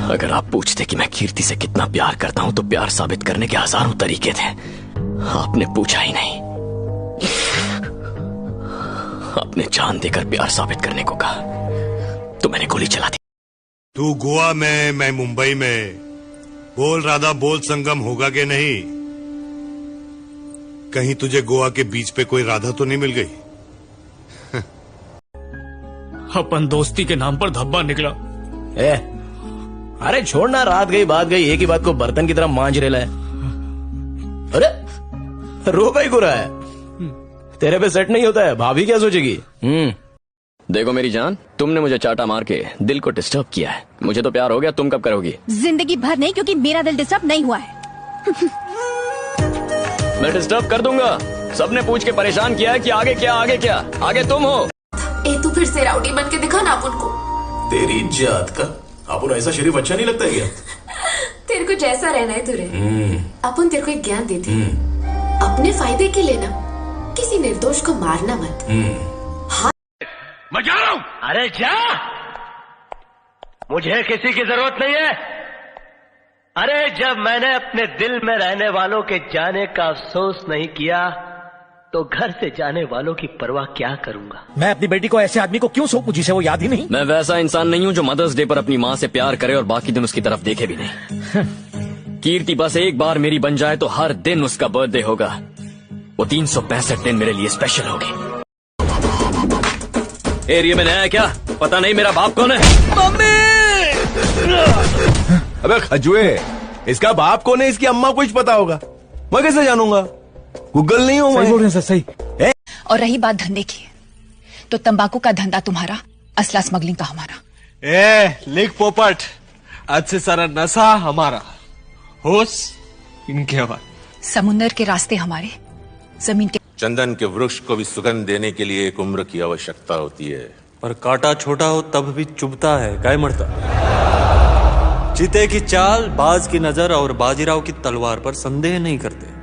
अगर आप पूछते कि मैं कीर्ति से कितना प्यार करता हूं तो प्यार साबित करने के हजारों तरीके थे। आपने पूछा ही नहीं। आपने जान देकर प्यार साबित करने को कहा तो मैंने गोली चला दी। तू गोवा में, मैं मुंबई में। बोल राधा बोल, संगम होगा कि नहीं? कहीं तुझे गोवा के बीच पे कोई राधा तो नहीं मिल गई? अपन दोस्ती के नाम पर धब्बा निकला। अरे छोड़ना, रात गई बात गई, एक ही बात को बर्तन की तरह मांझ रेला है। अरे रो भाई को रहा है, तेरे पे सेट नहीं होता है, भाभी क्या सोचेगी? देखो मेरी जान, तुमने मुझे चाटा मार के दिल को डिस्टर्ब किया है। मुझे तो प्यार हो गया, तुम कब करोगी? जिंदगी भर नहीं, क्योंकि मेरा दिल डिस्टर्ब नहीं हुआ है। मैं डिस्टर्ब कर दूंगा। सबने पूछ के परेशान किया है कि आगे क्या आगे क्या, आगे तुम हो। तू फिर से राउडी बन के दिखा ना अपन को। तेरी जात का अपन ऐसा शरीफ अच्छा नहीं लगता क्या? तेरे को जैसा रहना है तुरे। अपन तेरे को एक ज्ञान देते हैं, अपने फायदे के लिए ना किसी निर्दोष को मारना मत। मैं जा रहा हूँ। अरे जा, मुझे किसी की जरूरत नहीं है। अरे जब मैंने अपने दिल में रहने वालों के जाने का अफसोस नहीं किया तो घर से जाने वालों की परवाह क्या करूंगा? मैं अपनी बेटी को ऐसे आदमी को क्यों सौंपूं जिसे वो याद ही नहीं? मैं वैसा इंसान नहीं हूँ जो मदर्स डे पर अपनी माँ से प्यार करे और बाकी दिन उसकी तरफ देखे भी नहीं। कीर्ति बस एक बार मेरी बन जाए तो हर दिन उसका बर्थडे होगा। वो 365 दिन मेरे लिए स्पेशल होगी। एरिया में नया है क्या? पता नहीं मेरा बाप कौन है? मम्मी! अबे खजुए, इसका बाप कौन है? इसकी अम्मा को कुछ पता होगा, मैं कैसे जानूंगा? गूगल नहीं हूँ। सही बोल रहे हैं सर, सही। और रही बात धंधे की, तो तंबाकू का धंधा तुम्हारा, असला स्मगलिंग का हमारा। लिख पोपट, आज से सारा नशा हमारा, होश इनके हवाले। समुंदर के रास्ते हमारे, जमीन के। चंदन के वृक्ष को भी सुगंध देने के लिए एक उम्र की आवश्यकता होती है। पर कांटा छोटा हो तब भी चुभता है, काय मरता। चीते की चाल, बाज की नजर और बाजीराव की तलवार पर संदेह नहीं करते।